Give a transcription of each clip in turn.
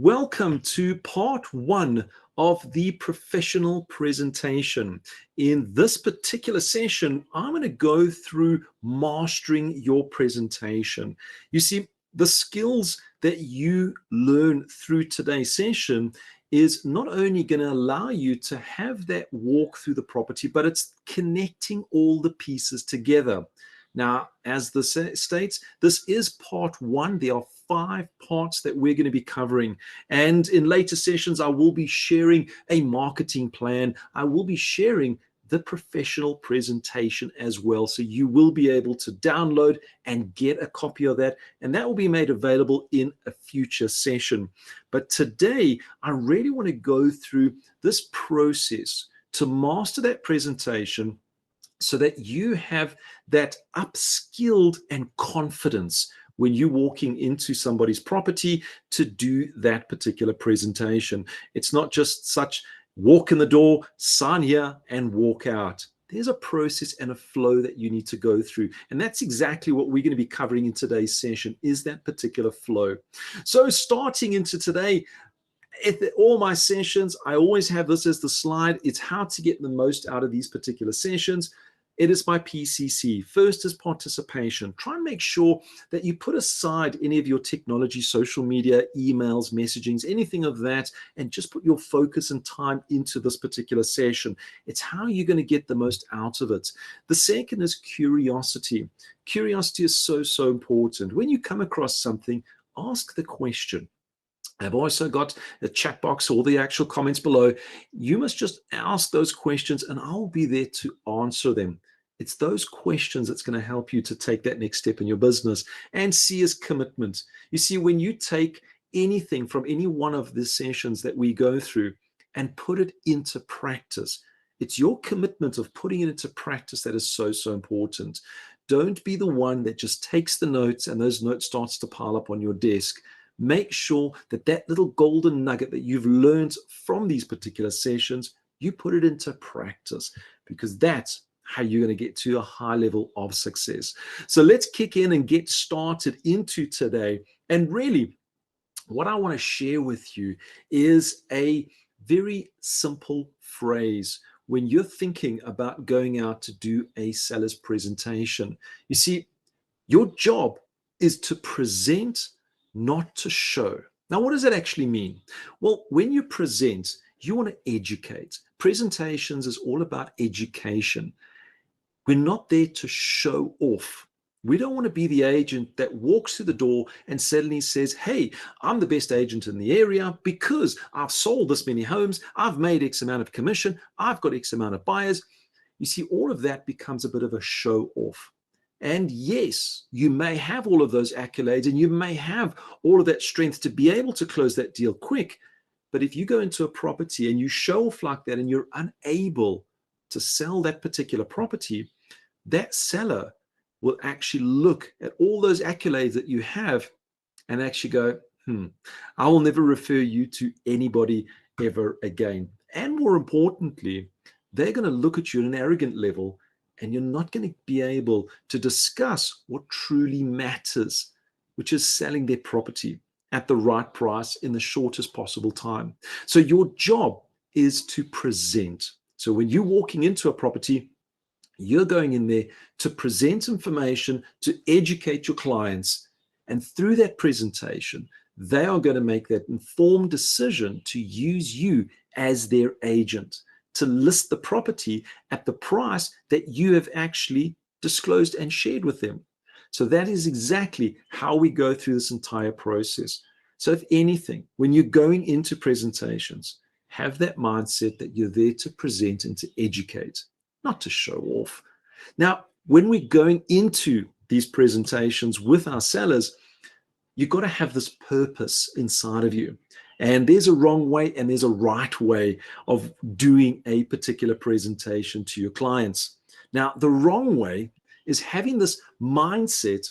Welcome to part one of the professional presentation. In this particular session, I'm going to go through mastering your presentation. You see, the skills that you learn through today's session is not only going to allow you to have that walk through the property, but it's connecting all the pieces together. Now, as the states, this is part one. There are 5 parts that we're going to be covering. And in later sessions, I will be sharing a marketing plan. I will be sharing the professional presentation as well. So you will be able to download and get a copy of that. And that will be made available in a future session. But today, I really want to go through this process to master that presentation, so that you have that upskilled and confidence when you're walking into somebody's property to do that particular presentation. It's not just such walk in the door, sign here, and walk out. There's a process and a flow that you need to go through. And that's exactly what we're going to be covering in today's session, is that particular flow. So starting into today, all my sessions, I always have this as the slide. It's how to get the most out of these particular sessions. It is my PCC. First is participation. Try and make sure that you put aside any of your technology, social media, emails, messagings, anything of that, and just put your focus and time into this particular session. It's how you're going to get the most out of it. The second is curiosity. Curiosity is so important. When you come across something, ask the question. I've also got a chat box, all the actual comments below. You must just ask those questions and I'll be there to answer them. It's those questions that's going to help you to take that next step in your business. And C is commitment. You see, when you take anything from any one of the sessions that we go through and put it into practice, it's your commitment of putting it into practice that is so important. Don't be the one that just takes the notes and those notes starts to pile up on your desk. Make sure that that little golden nugget that you've learned from these particular sessions, you put it into practice, because that's how you're going to get to a high level of success. So let's kick in and get started into today. And really, what I want to share with you is a very simple phrase when you're thinking about going out to do a seller's presentation. You see, your job is to present, not to show. Now, what does that actually mean? Well, when you present, you want to educate. Presentations is all about education. We're not there to show off. We don't want to be the agent that walks through the door and suddenly says, hey, I'm the best agent in the area because I've sold this many homes, I've made X amount of commission, I've got X amount of buyers. You see, all of that becomes a bit of a show off. And yes, you may have all of those accolades and you may have all of that strength to be able to close that deal quick. But if you go into a property and you show off like that and you're unable to sell that particular property, that seller will actually look at all those accolades that you have and actually go, I will never refer you to anybody ever again. And more importantly, they're going to look at you at an arrogant level, and you're not going to be able to discuss what truly matters, which is selling their property at the right price in the shortest possible time. So your job is to present. So when you're walking into a property, you're going in there to present information, to educate your clients. And through that presentation, they are going to make that informed decision to use you as their agent, to list the property at the price that you have actually disclosed and shared with them. So that is exactly how we go through this entire process. So if anything, when you're going into presentations, have that mindset that you're there to present and to educate, not to show off. Now, when we're going into these presentations with our sellers, you've got to have this purpose inside of you. And there's a wrong way and there's a right way of doing a particular presentation to your clients. Now, the wrong way is having this mindset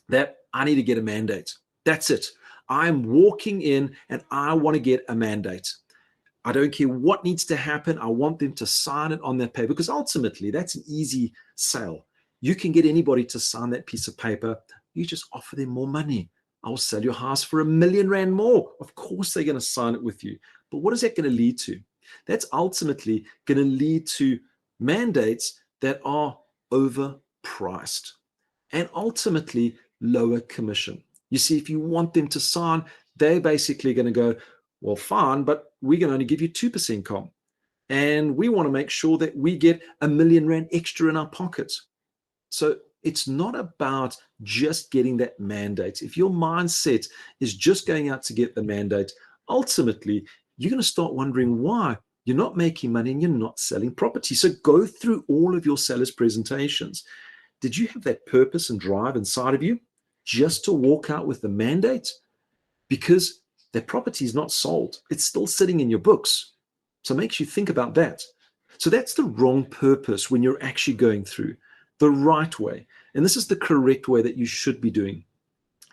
that I need to get a mandate. That's it. I'm walking in and I want to get a mandate. I don't care what needs to happen. I want them to sign it on that paper, because ultimately that's an easy sale. You can get anybody to sign that piece of paper. You just offer them more money. I'll sell your house for R1 million more. Of course, they're going to sign it with you. But what is that going to lead to? That's ultimately going to lead to mandates that are overpriced and ultimately lower commission. You see, if you want them to sign, they're basically going to go, well, fine, but we can only give you 2% comp. And we want to make sure that we get R1 million extra in our pockets. So it's not about just getting that mandate. If your mindset is just going out to get the mandate, ultimately, you're going to start wondering why you're not making money and you're not selling property. So go through all of your sellers' presentations. Did you have that purpose and drive inside of you just to walk out with the mandate? Because that property is not sold. It's still sitting in your books. So it makes you think about that. So that's the wrong purpose when you're actually going through. The right way, and this is the correct way that you should be doing,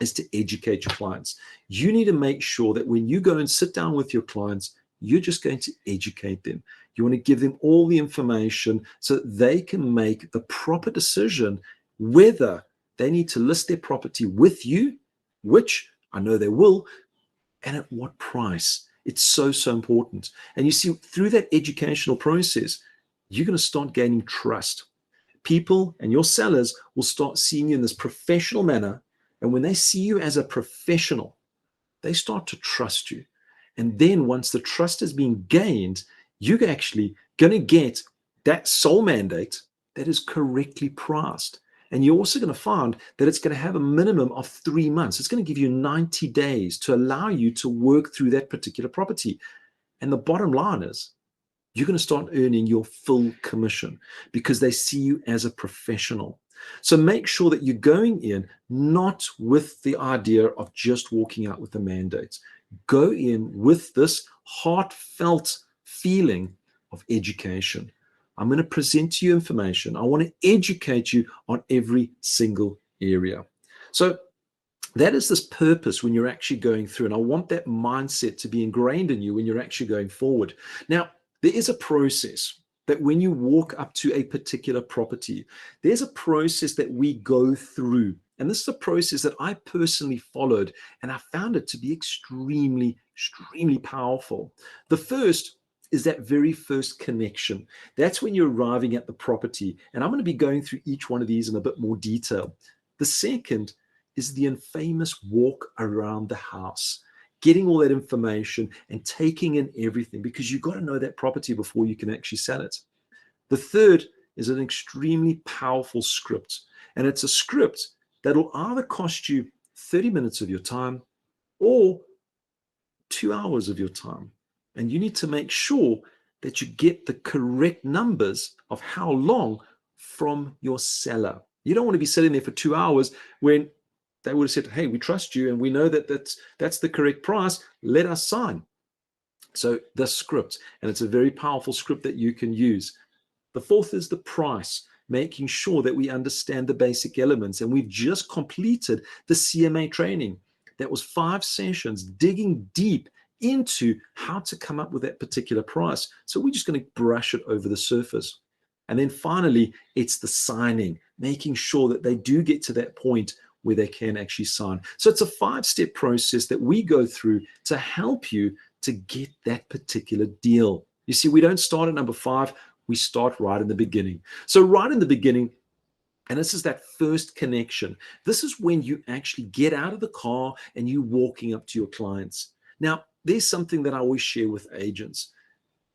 is to educate your clients. You need to make sure that when you go and sit down with your clients, you're just going to educate them. You want to give them all the information so that they can make the proper decision whether they need to list their property with you, which I know they will, and at what price. It's so, so important. And you see, through that educational process, you're going to start gaining trust. People and your sellers will start seeing you in this professional manner. And when they see you as a professional, they start to trust you. And then once the trust has been gained, you're actually going to get that sole mandate that is correctly priced. And you're also going to find that it's going to have a minimum of 3 months. It's going to give you 90 days to allow you to work through that particular property. And the bottom line is, you're going to start earning your full commission because they see you as a professional. So make sure that you're going in not with the idea of just walking out with the mandates. Go in with this heartfelt feeling of education. I'm going to present to you information. I want to educate you on every single area. So that is this purpose when you're actually going through. And I want that mindset to be ingrained in you when you're actually going forward. Now, there is a process that when you walk up to a particular property, there's a process that we go through. And this is a process that I personally followed, and I found it to be extremely, extremely powerful. The first is that very first connection. That's when you're arriving at the property. And I'm going to be going through each one of these in a bit more detail. The second is the infamous walk around the house, getting all that information and taking in everything, because you've got to know that property before you can actually sell it. The third is an extremely powerful script. And it's a script that'll either cost you 30 minutes of your time or 2 hours of your time. And you need to make sure that you get the correct numbers of how long from your seller. You don't want to be sitting there for 2 hours when they would have said, hey, we trust you and we know that that's the correct price. Let us sign. So the script, and it's a very powerful script that you can use. The fourth is the price, making sure that we understand the basic elements. And we've just completed the CMA training. That was 5 sessions digging deep into how to come up with that particular price. So we're just going to brush it over the surface. And then finally, it's the signing, making sure that they do get to that point where they can actually sign. So it's a 5-step process that we go through to help you to get that particular deal. You see, we don't start at number 5, we start right in the beginning. So right in the beginning, and this is that first connection. This is when you actually get out of the car and you walking up to your clients. Now, there's something that I always share with agents.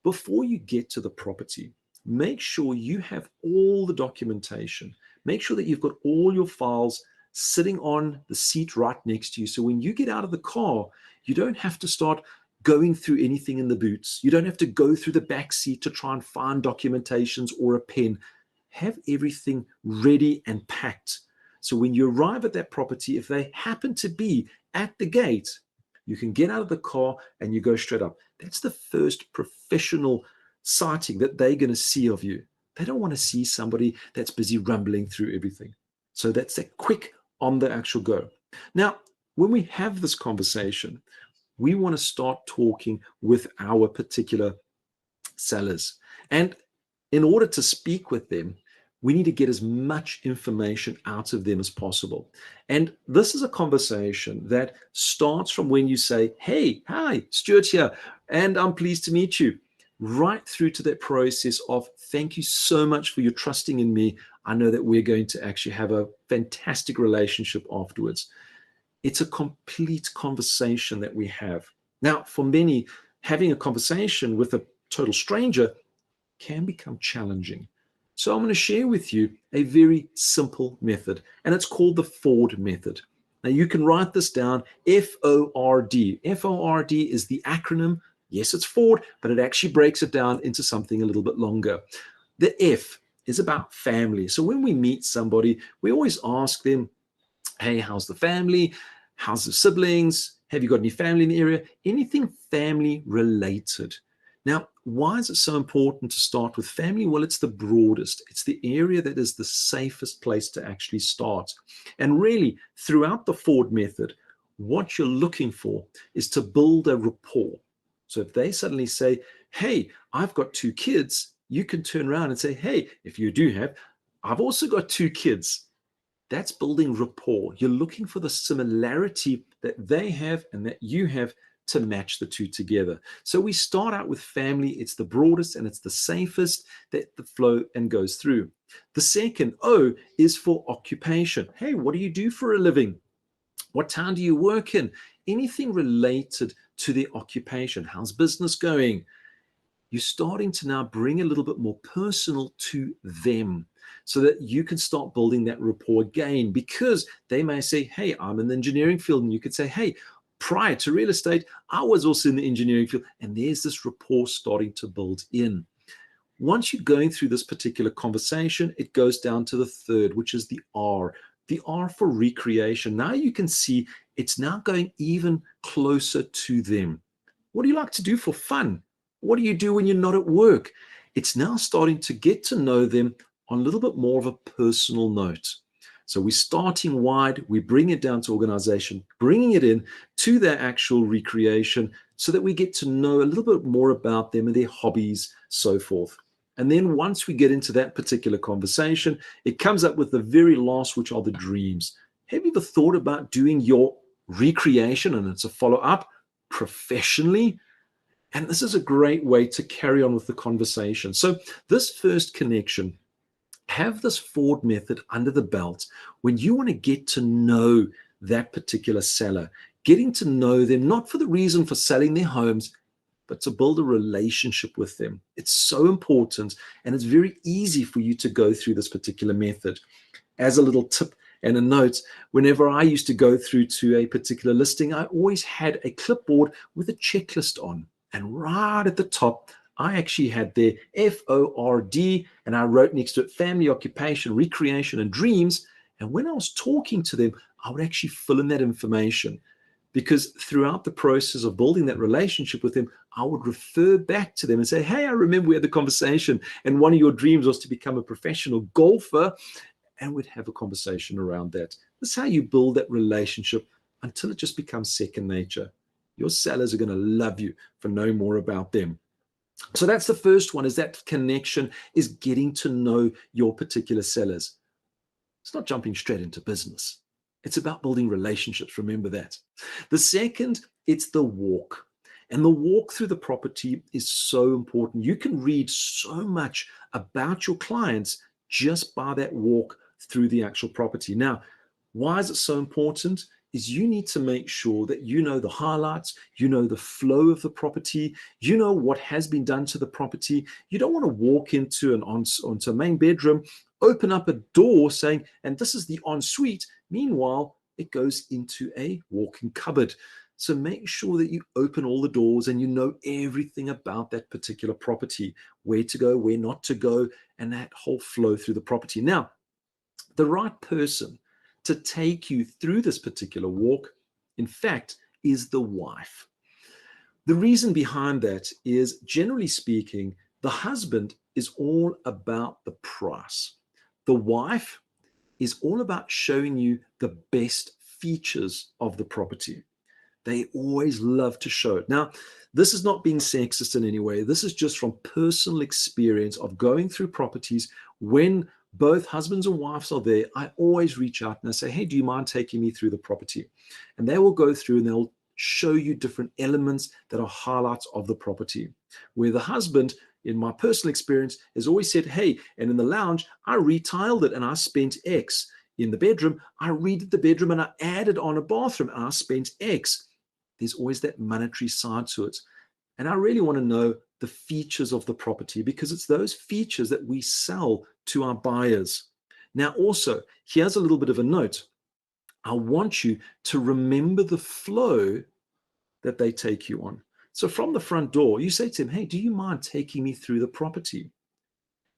Before you get to the property, make sure you have all the documentation. Make sure that you've got all your files sitting on the seat right next to you. So when you get out of the car, you don't have to start going through anything in the boots. You don't have to go through the back seat to try and find documentations or a pen. Have everything ready and packed. So when you arrive at that property, if they happen to be at the gate, you can get out of the car and you go straight up. That's the first professional sighting that they're going to see of you. They don't want to see somebody that's busy rumbling through everything. So that's that quick on the actual go. Now, when we have this conversation, we want to start talking with our particular sellers. And in order to speak with them, We need to get as much information out of them as possible. And this is a conversation that starts from when you say, hey, hi, Stuart here, and I'm pleased to meet you, right through to that process of thank you so much for your trusting in me. I know that we're going to actually have a fantastic relationship afterwards. It's a complete conversation that we have. Now, for many, having a conversation with a total stranger can become challenging. So I'm going to share with you a very simple method, and it's called the Ford method. Now you can write this down, F-O-R-D. F-O-R-D is the acronym. Yes, it's Ford, but it actually breaks it down into something a little bit longer. The F is about family. So when we meet somebody, we always ask them, hey, how's the family? How's the siblings? Have you got any family in the area? Anything family related. Now, why is it so important to start with family? Well, it's the broadest. It's the area that is the safest place to actually start. And really, throughout the Ford method, what you're looking for is to build a rapport. So if they suddenly say, hey, I've got 2 kids, you can turn around and say, hey, if you do have, I've also got 2 kids. That's building rapport. You're looking for the similarity that they have and that you have to match the two together. So we start out with family. It's the broadest and it's the safest that the flow and goes through. The second O is for occupation. Hey, what do you do for a living? What town do you work in? Anything related to their occupation. How's business going? You're starting to now bring a little bit more personal to them so that you can start building that rapport again, because they may say, hey, I'm in the engineering field. And you could say, hey, prior to real estate, I was also in the engineering field. And there's this rapport starting to build in. Once you're going through this particular conversation, it goes down to the third, which is the R. The R for recreation. Now you can see it's now going even closer to them. What do you like to do for fun? What do you do when you're not at work? It's now starting to get to know them on a little bit more of a personal note. So we're starting wide, we bring it down to organization, bringing it in to their actual recreation so that we get to know a little bit more about them and their hobbies, so forth. And then once we get into that particular conversation, it comes up with the very last, which are the dreams. Have you ever thought about doing your recreation, and it's a follow-up, professionally? And this is a great way to carry on with the conversation. So this first connection, have this Ford method under the belt when you want to get to know that particular seller, getting to know them, not for the reason for selling their homes, but to build a relationship with them. It's so important, and it's very easy for you to go through this particular method. As a little tip and a note, whenever I used to go through to a particular listing, I always had a clipboard with a checklist on. And right at the top, I actually had their Ford, and I wrote next to it family, occupation, recreation, and dreams. And when I was talking to them, I would actually fill in that information, because throughout the process of building that relationship with them, I would refer back to them and say, hey, I remember we had the conversation, and one of your dreams was to become a professional golfer. And we'd have a conversation around that. That's how you build that relationship until it just becomes second nature. Your sellers are going to love you for knowing more about them. So that's the first one, is that connection, is getting to know your particular sellers. It's not jumping straight into business. It's about building relationships. Remember that. The second, it's the walk. And the walk through the property is so important. You can read so much about your clients just by that walk through the actual property. Now, why is it so important? Is you need to make sure that you know the highlights, you know the flow of the property, you know what has been done to the property. You don't want to walk into onto a main bedroom, open up a door saying, and this is the ensuite. Meanwhile, it goes into a walk-in cupboard. So make sure that you open all the doors and you know everything about that particular property, where to go, where not to go, and that whole flow through the property. Now, the right person to take you through this particular walk, in fact, is the wife. The reason behind that is, generally speaking, the husband is all about the price. The wife is all about showing you the best features of the property. They always love to show it. Now, this is not being sexist in any way. This is just from personal experience of going through properties when both husbands and wives are there, I always reach out and I say, hey, do you mind taking me through the property? And they will go through and they'll show you different elements that are highlights of the property. Where the husband, in my personal experience, has always said, hey, and in the lounge, I retiled it and I spent X. In the bedroom, I redid the bedroom and I added on a bathroom and I spent X. There's always that monetary side to it. And I really want to know the features of the property, because it's those features that we sell to our buyers. Now, also, here's a little bit of a note. I want you to remember the flow that they take you on. So from the front door, you say to them, hey, do you mind taking me through the property?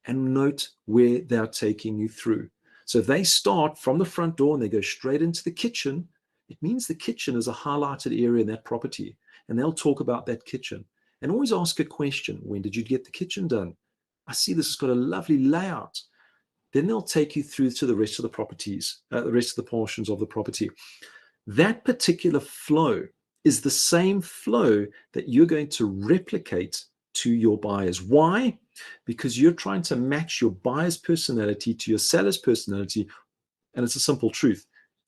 And note where they're taking you through. So if they start from the front door and they go straight into the kitchen, it means the kitchen is a highlighted area in that property. And they'll talk about that kitchen. And always ask a question. When did you get the kitchen done? I see this has got a lovely layout. Then they'll take you through to the rest of the properties, the rest of the portions of the property. That particular flow is the same flow that you're going to replicate to your buyers. Why? Because you're trying to match your buyer's personality to your seller's personality. And it's a simple truth.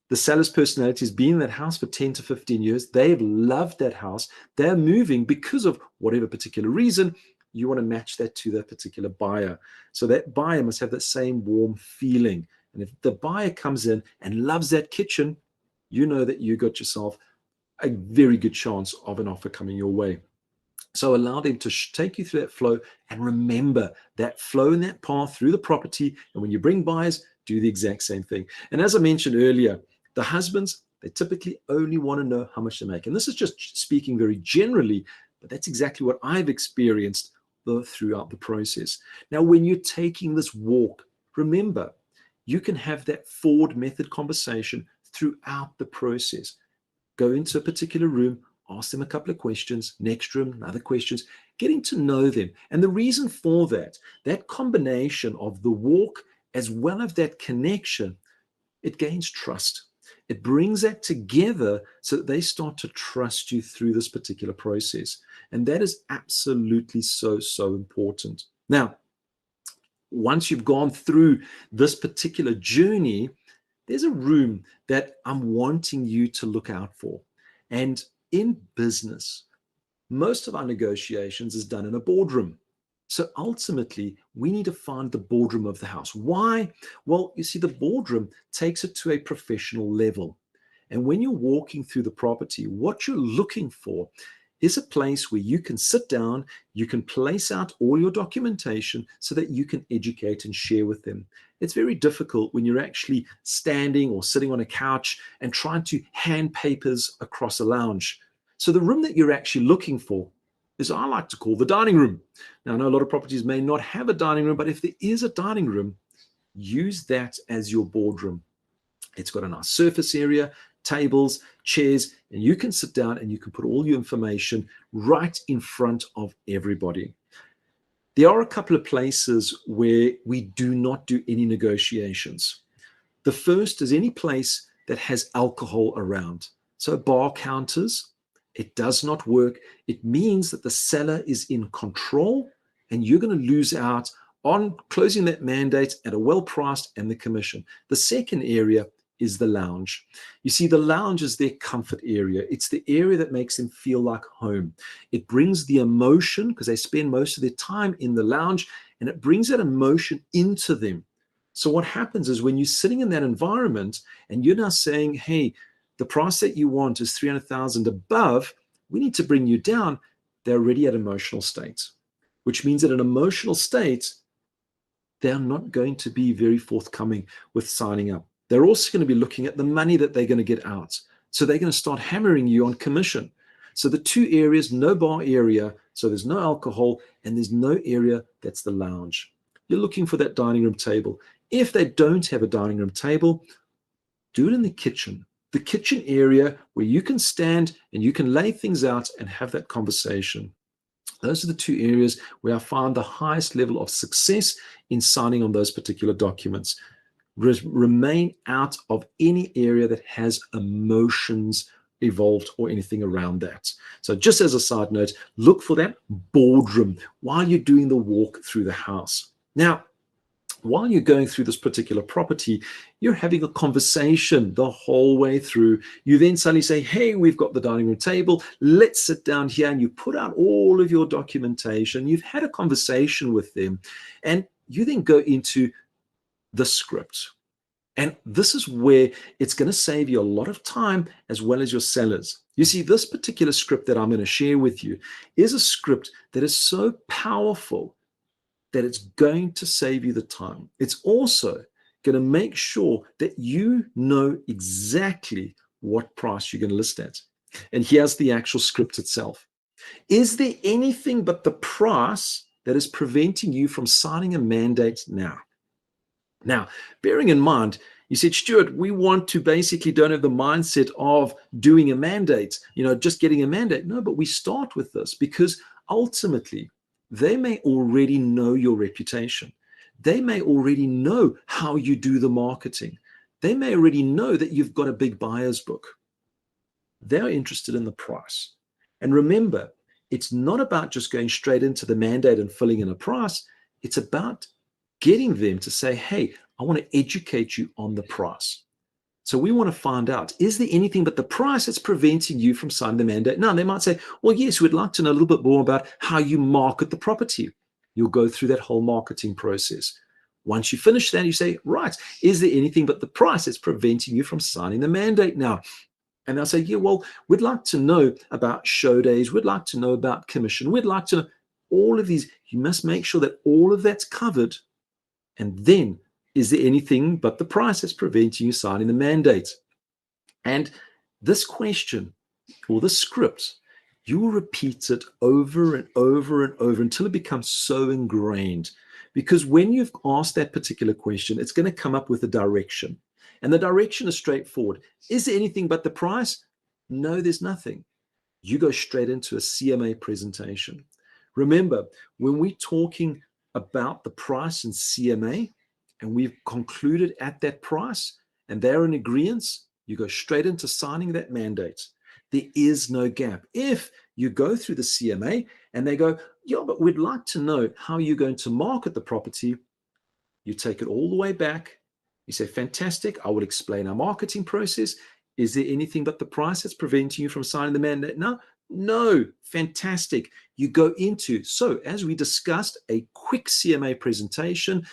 The seller's personality has been in that house for 10 to 15 years. They've loved that house. They're moving because of whatever particular reason. You want to match that to that particular buyer. So that buyer must have that same warm feeling. And if the buyer comes in and loves that kitchen, you know that you got yourself a very good chance of an offer coming your way. So allow them to take you through that flow, and remember that flow and that path through the property. And when you bring buyers, do the exact same thing. And as I mentioned earlier, the husbands, they typically only want to know how much they make. And this is just speaking very generally, but that's exactly what I've experienced throughout the process. Now, when you're taking this walk, remember, you can have that forward method conversation throughout the process. Go into a particular room, ask them a couple of questions, next room, other questions, getting to know them. And the reason for that, that combination of the walk as well as that connection, it gains trust. It brings that together so that they start to trust you through this particular process. And that is absolutely so important. Now, once you've gone through this particular journey, there's a room that I'm wanting you to look out for. And in business, most of our negotiations is done in a boardroom. So ultimately, we need to find the boardroom of the house. Why? Well, you see, the boardroom takes it to a professional level. And when you're walking through the property, what you're looking for is a place where you can sit down, you can place out all your documentation so that you can educate and share with them. It's very difficult when you're actually standing or sitting on a couch and trying to hand papers across a lounge. So the room that you're actually looking for is, I like to call, the dining room. Now, I know a lot of properties may not have a dining room, but if there is a dining room, use that as your boardroom. It's got a nice surface area, tables, chairs, and you can sit down and you can put all your information right in front of everybody. There are a couple of places where we do not do any negotiations. The first is any place that has alcohol around. So bar counters, it does not work. It means that the seller is in control and you're going to lose out on closing that mandate at a well-priced and the commission. The second area is the lounge. You see, the lounge is their comfort area. It's the area that makes them feel like home. It brings the emotion, because they spend most of their time in the lounge, and it brings that emotion into them. So what happens is when you're sitting in that environment and you're now saying, hey, the price that you want is 300,000 above, we need to bring you down, they're already at emotional state, which means that an emotional state, they're not going to be very forthcoming with signing up. They're also going to be looking at the money that they're going to get out. So they're going to start hammering you on commission. So the two areas, no bar area, so there's no alcohol, and there's no area that's the lounge. You're looking for that dining room table. If they don't have a dining room table, do it in the kitchen area where you can stand and you can lay things out and have that conversation. Those are the two areas where I find the highest level of success in signing on those particular documents. Remain out of any area that has emotions involved or anything around that. So just as a side note, look for that boardroom while you're doing the walk through the house. Now, while you're going through this particular property, you're having a conversation the whole way through. You then suddenly say, hey, we've got the dining room table. Let's sit down here. And you put out all of your documentation. You've had a conversation with them. And you then go into the script. And this is where it's going to save you a lot of time as well as your sellers. You see, this particular script that I'm going to share with you is a script that is so powerful that it's going to save you the time. It's also going to make sure that you know exactly what price you're going to list at. And here's the actual script itself. Is there anything but the price that is preventing you from signing a mandate now? Now, bearing in mind, you said, Stuart, we want to basically don't have the mindset of doing a mandate, just getting a mandate. No, but we start with this because ultimately they may already know your reputation. They may already know how you do the marketing. They may already know that you've got a big buyer's book. They're interested in the price. And remember, it's not about just going straight into the mandate and filling in a price. It's about getting them to say, hey, I want to educate you on the price. So we want to find out, is there anything but the price that's preventing you from signing the mandate? Now, they might say, well, yes, we'd like to know a little bit more about how you market the property. You'll go through that whole marketing process. Once you finish that, you say, right, is there anything but the price that's preventing you from signing the mandate now? And they'll say, yeah, well, we'd like to know about show days. We'd like to know about commission. We'd like to know all of these. You must make sure that all of that's covered. And then, is there anything but the price that's preventing you signing the mandate? And this question or the script, you will repeat it over and over and over until it becomes so ingrained. Because when you've asked that particular question, it's going to come up with a direction. And the direction is straightforward. Is there anything but the price? No, there's nothing. You go straight into a CMA presentation. Remember, when we're talking about the price in CMA and we've concluded at that price and they're in agreement, you go straight into signing that mandate. There is no gap. If you go through the CMA and they go, yeah, but we'd like to know how you're going to market the property, you take it all the way back. You say, fantastic, I will explain our marketing process. Is there anything but the price that's preventing you from signing the mandate now? No, fantastic. You go into, so as we discussed, a quick CMA presentation,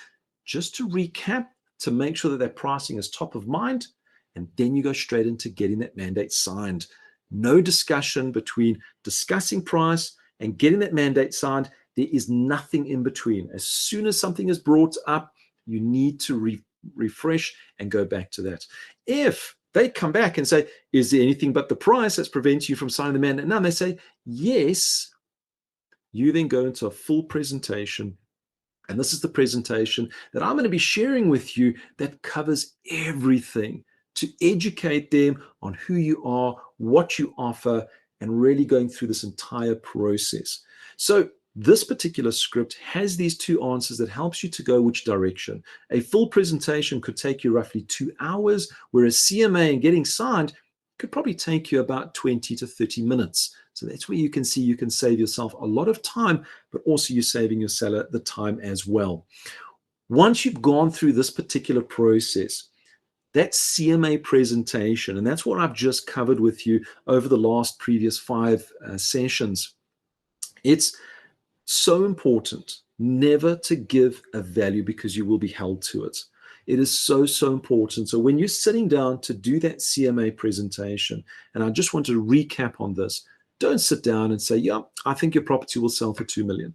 just to recap, to make sure that pricing is top of mind, and then you go straight into getting that mandate signed. No discussion between discussing price and getting that mandate signed. There is nothing in between. As soon as something is brought up, you need to refresh and go back to that. If they come back and say, is there anything but the price that's preventing you from signing the mandate? Now they say, yes. You then go into a full presentation. And this is the presentation that I'm going to be sharing with you that covers everything to educate them on who you are, what you offer, and really going through this entire process. So this particular script has these two answers that helps you to go which direction. A full presentation could take you roughly 2 hours, whereas CMA and getting signed could probably take you about 20 to 30 minutes. So that's where you can see you can save yourself a lot of time, but also you're saving your seller the time as well. Once you've gone through this particular process, that CMA presentation, and that's what I've just covered with you over the last previous 5 sessions, it's so important never to give a value because you will be held to it. It is so, so important. So when you're sitting down to do that CMA presentation, and I just want to recap on this, don't sit down and say, yeah, I think your property will sell for 2 million.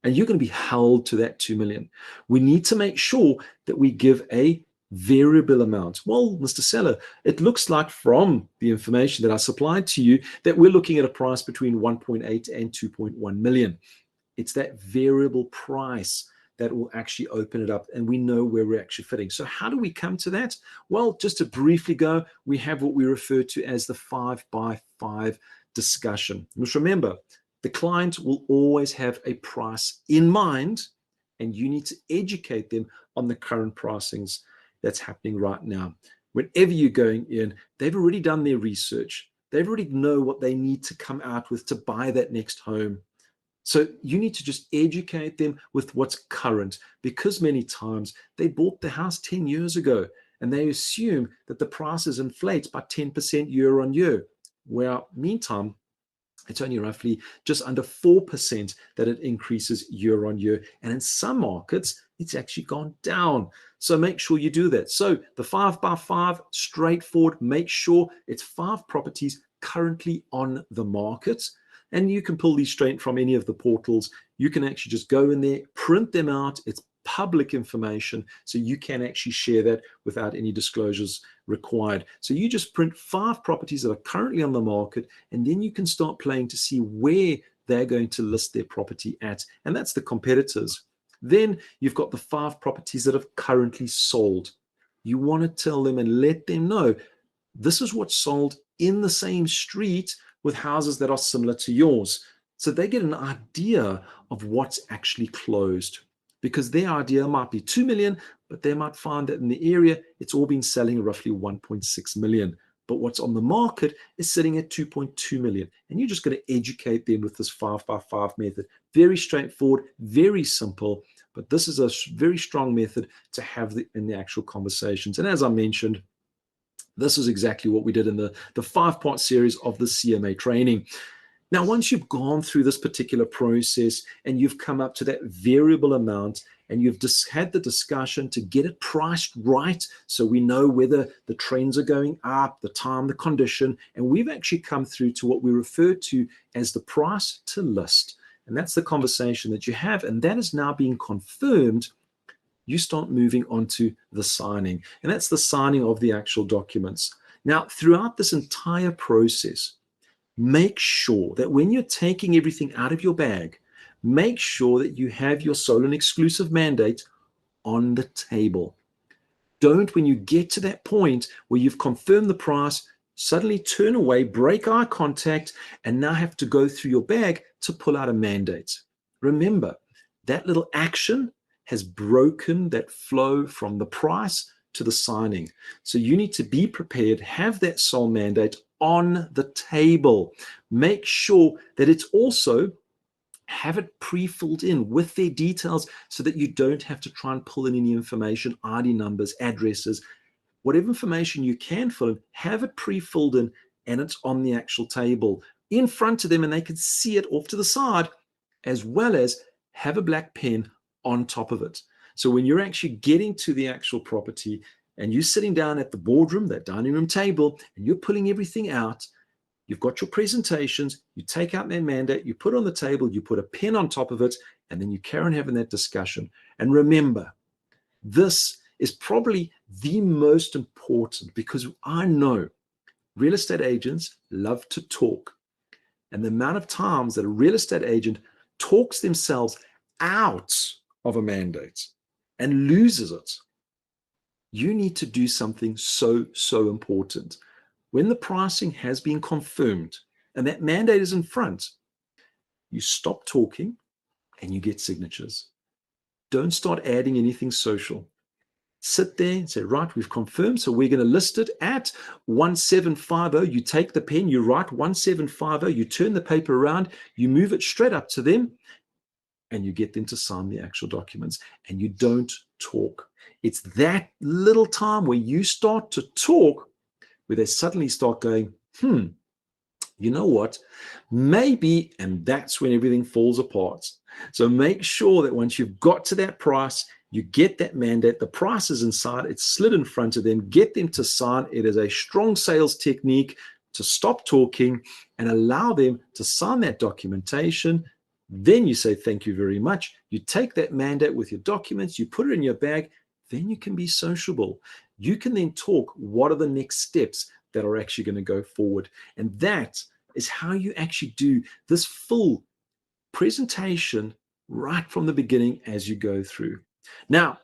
And you're going to be held to that 2 million. We need to make sure that we give a variable amount. Well, Mr. Seller, it looks like from the information that I supplied to you that we're looking at a price between 1.8 and 2.1 million. It's that variable price that will actually open it up, and we know where we're actually fitting. So how do we come to that? Well, just to briefly go, we have what we refer to as the 5x5 discussion. Just remember, the client will always have a price in mind, and you need to educate them on the current pricings that's happening right now. Whenever you're going in, they've already done their research. They already know what they need to come out with to buy that next home. So you need to just educate them with what's current, because many times they bought the house 10 years ago and they assume that the prices inflate by 10% year on year. Well, meantime, it's only roughly just under 4% that it increases year on year. And in some markets, it's actually gone down. So make sure you do that. So the 5x5, straightforward, make sure it's 5 properties currently on the market. And you can pull these straight from any of the portals. You can actually just go in there, print them out. It's public information, so you can actually share that without any disclosures required. So you just print 5 properties that are currently on the market, and then you can start playing to see where they're going to list their property at, and that's the competitors. Then you've got the 5 properties that have currently sold. You want to tell them and let them know this is what's sold in the same street with houses that are similar to yours, so they get an idea of what's actually closed. Because their idea might be 2 million, but they might find that in the area, it's all been selling roughly 1.6 million. But what's on the market is sitting at 2.2 million. And you're just going to educate them with this 5x5 method. Very straightforward, very simple, but this is a very strong method to have in the actual conversations. And as I mentioned, this is exactly what we did in the 5-part series of the CMA training. Now, once you've gone through this particular process and you've come up to that variable amount and you've just had the discussion to get it priced right, so we know whether the trends are going up, the time, the condition, and we've actually come through to what we refer to as the price to list. And that's the conversation that you have, and that is now being confirmed. You start moving on to the signing, and that's the signing of the actual documents. Now, throughout this entire process, make sure that when you're taking everything out of your bag, make sure that you have your sole and exclusive mandate on the table. Don't, when you get to that point where you've confirmed the price, suddenly turn away, break eye contact, and now have to go through your bag to pull out a mandate. Remember, that little action has broken that flow from the price to the signing. So you need to be prepared, have that sole mandate on the table. Make sure that it's also, have it pre-filled in with their details so that you don't have to try and pull in any information, ID numbers, addresses, whatever information you can fill in, have it pre-filled in, and it's on the actual table in front of them and they can see it off to the side, as well as have a black pen on top of it. So when you're actually getting to the actual property and you're sitting down at the boardroom, that dining room table, and you're pulling everything out, you've got your presentations, you take out that mandate, you put it on the table, you put a pen on top of it, and then you carry on having that discussion. And remember, this is probably the most important, because I know real estate agents love to talk. And the amount of times that a real estate agent talks themselves out of a mandate and loses it, you need to do something so important. When the pricing has been confirmed and that mandate is in front, you stop talking and you get signatures. Don't start adding anything social. Sit there and say, right, we've confirmed, so we're going to list it at 1750. You take the pen, you write 1750, you turn the paper around, you move it straight up to them, and you get them to sign the actual documents, and you don't talk. It's that little time where you start to talk where they suddenly start going, you know what, maybe, and that's when everything falls apart. So make sure that once you've got to that price, you get that mandate, the price is inside, it's slid in front of them, get them to sign. It is a strong sales technique to stop talking and allow them to sign that documentation. Then you say, thank you very much. You take that mandate with your documents, you put it in your bag, then you can be sociable. You can then talk, what are the next steps that are actually going to go forward? And that is how you actually do this full presentation right from the beginning as you go through. Now,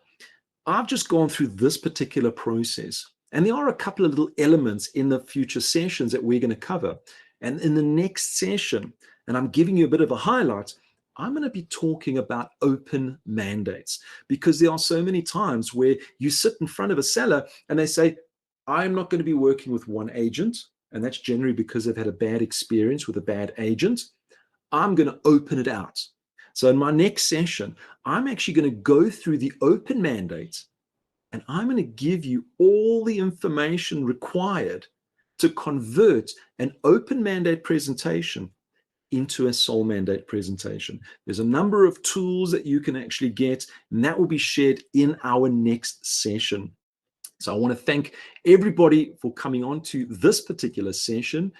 I've just gone through this particular process, and there are a couple of little elements in the future sessions that we're going to cover. And in the next session, and I'm giving you a bit of a highlight, I'm going to be talking about open mandates, because there are so many times where you sit in front of a seller and they say, I'm not going to be working with one agent. And that's generally because they've had a bad experience with a bad agent. I'm going to open it out. So in my next session, I'm actually going to go through the open mandate, and I'm going to give you all the information required to convert an open mandate presentation into a soul mandate presentation. There's a number of tools that you can actually get, and that will be shared in our next session. So I want to thank everybody for coming on to this particular session.